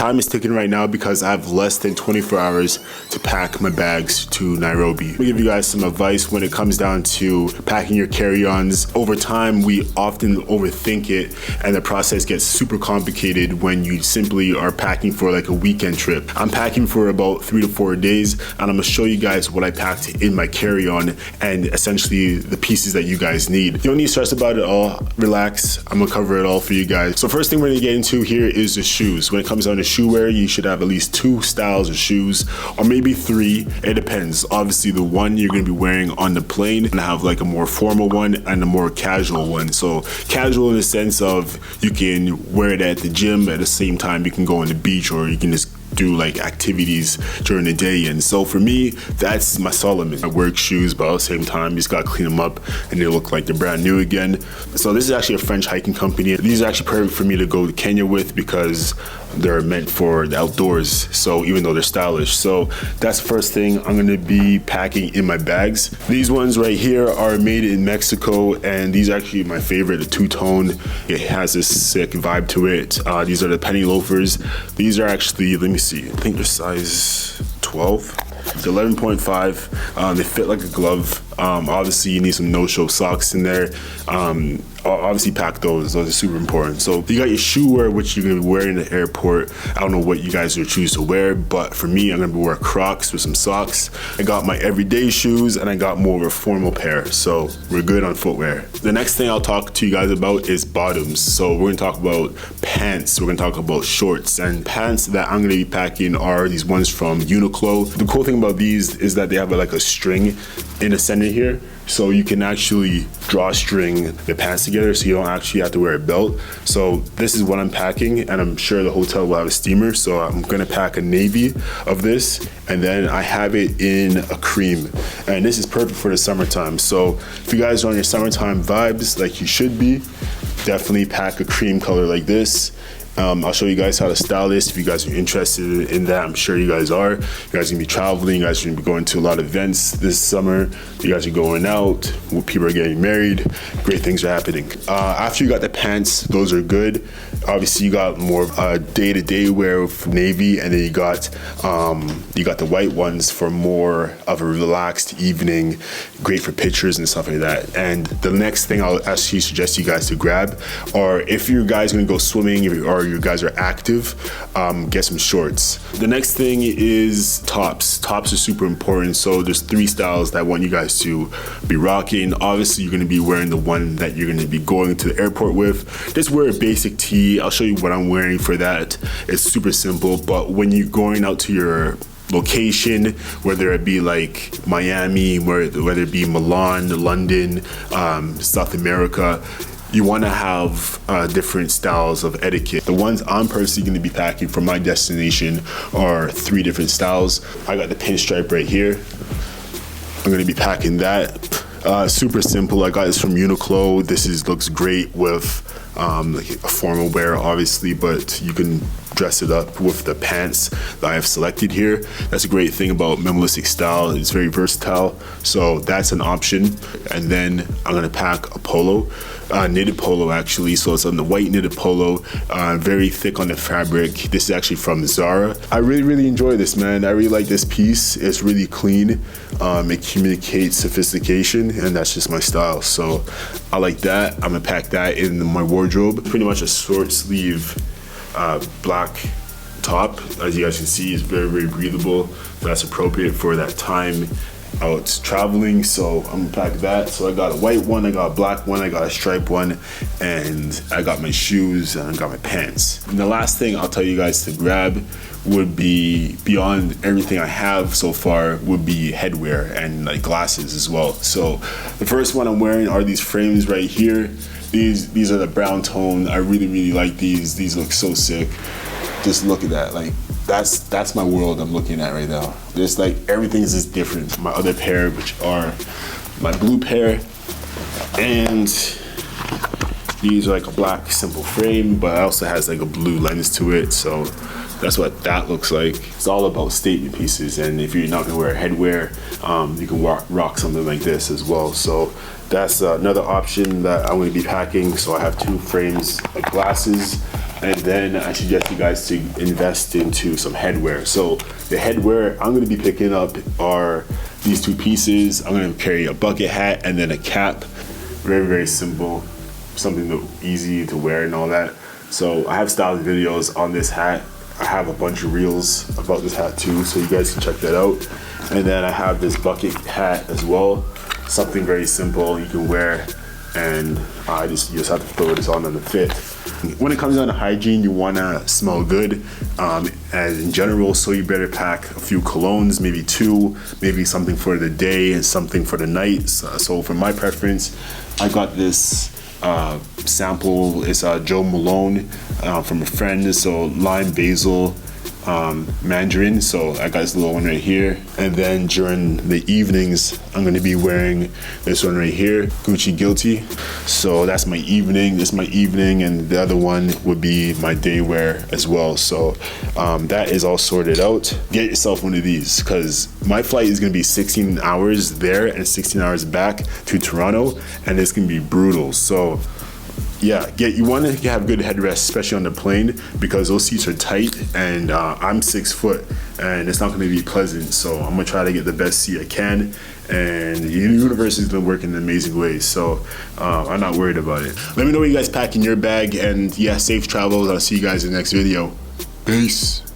time is ticking right now because I have less than 24 hours to pack my bags to Nairobi. I'll give you guys some advice when it comes down to packing your carry-ons. Over time, we often overthink it and the process gets super complicated when you simply are packing for like a weekend trip. I'm packing for about 3 to 4 days and I'm gonna show you guys what I packed in my carry-on and essentially the pieces that you guys need. You don't need to stress about it all, relax. I'm gonna cover it all for you guys. So first thing we're gonna get into here is the shoes. When it comes down to shoe wear, you should have at least 2 styles of shoes or maybe 3, it depends. Obviously the one you're gonna be wearing on the plane and have like a more formal one and a more casual one. So casual in the sense of you can wear it at the gym, at the same time you can go on the beach or you can just do like activities during the day. And so for me, that's my Solomon. I work shoes, but at the same time, you just gotta clean them up and they look like they're brand new again. So this is actually a French hiking company. These are actually perfect for me to go to Kenya with because they're meant for the outdoors. So even though they're stylish. So that's the first thing I'm gonna be packing in my bags. These ones right here are made in Mexico and these are actually my favorite, the two-tone. It has this sick vibe to it. These are the penny loafers. These are actually, let me see, I think they're size 12. It's 11.5. They fit like a glove. Obviously you need some no-show socks in there. Obviously pack those are super important. So you got your shoe wear, which you're gonna be wearing in the airport. I don't know what you guys would choose to wear, but for me, I'm gonna be wearing Crocs with some socks. I got my everyday shoes and I got more of a formal pair. So we're good on footwear. The next thing I'll talk to you guys about is bottoms. So we're gonna talk about pants, we're gonna talk about shorts, and pants that I'm gonna be packing are these ones from Uniqlo. The cool thing about these is that they have like a string in the center here. So you can actually drawstring the pants together so you don't actually have to wear a belt. So this is what I'm packing and I'm sure the hotel will have a steamer. So I'm gonna pack a navy of this and then I have it in a cream. And this is perfect for the summertime. So if you guys are on your summertime vibes like you should be, definitely pack a cream color like this. I'll show you guys how to style this if you guys are interested in that. I'm sure you guys are. You guys are gonna be traveling, you guys are gonna be going to a lot of events this summer. You guys are going out, people are getting married, great things are happening. After you got the pants, those are good. Obviously you got more day-to-day wear with navy, and then you got the white ones for more of a relaxed evening, great for pictures and stuff like that. And the next thing I'll actually suggest you guys to grab, or if you guys gonna go swimming, or you guys are active, get some shorts. The next thing is tops. Tops are super important. So there's 3 styles that I want you guys to be rocking. Obviously you're gonna be wearing the one that you're gonna be going to the airport with. Just wear a basic tee. I'll show you what I'm wearing for that. It's super simple, but when you're going out to your location, whether it be like Miami, whether it be Milan, London, South America, you want to have different styles of etiquette. The ones I'm personally going to be packing for my destination are 3 different styles. I got the pinstripe right here. I'm going to be packing that. Super simple. I got this from Uniqlo. This looks great with like a formal wear, obviously, but you can dress it up with the pants that I have selected here. That's a great thing about minimalistic style. It's very versatile, so that's an option. And then I'm gonna pack a polo, knitted polo actually. So it's on the white knitted polo, very thick on the fabric. This is actually from Zara. I really enjoy this, man. I really like this piece. It's really clean. It communicates sophistication, and that's just my style. So I like that. I'm gonna pack that in my wardrobe. Pretty much a short sleeve black top. As you guys can see, it's very breathable. That's appropriate for that time out traveling. So I'm gonna pack that. So I got a white one, I got a black one, I got a striped one, and I got my shoes and I got my pants. And the last thing I'll tell you guys to grab would be, beyond everything I have so far, would be headwear and like glasses as well. So the first one I'm wearing are these frames right here. These are the brown tone. I really like these. These look so sick. Just look at that. Like that's my world I'm looking at right now. There's like everything's just different. My other pair, which are my blue pair, and these are like a black simple frame, but it also has like a blue lens to it. So that's what that looks like. It's all about statement pieces, and if you're not gonna wear headwear, you can rock something like this as well. So that's another option that I'm gonna be packing. So I have 2 frames of glasses. And then I suggest you guys to invest into some headwear. So the headwear I'm gonna be picking up are these two pieces. I'm gonna carry a bucket hat and then a cap. Very, very simple, something easy to wear and all that. So I have styled videos on this hat. I have a bunch of reels about this hat too, so you guys can check that out. And then I have this bucket hat as well. Something very simple you can wear, and you just have to throw this on the fit. When it comes down to hygiene, you wanna smell good, and in general, so you better pack a few colognes, maybe 2, maybe something for the day and something for the night. So for my preference, I got this sample. It's Joe Malone from a friend. So lime basil mandarin. So I got this little one right here. And then during the evenings, I'm gonna be wearing this one right here, Gucci Guilty. So that's my evening. This is my evening, and the other one would be my day wear as well. So that is all sorted out. Get yourself one of these, because my flight is gonna be 16 hours there and 16 hours back to Toronto, and it's gonna be brutal. So yeah, you want to have good headrest, especially on the plane, because those seats are tight, and I'm 6 foot, and it's not going to be pleasant. So I'm going to try to get the best seat I can, and the universe is going to work in amazing ways. So I'm not worried about it. Let me know what you guys pack in your bag, and yeah, safe travels. I'll see you guys in the next video. Peace.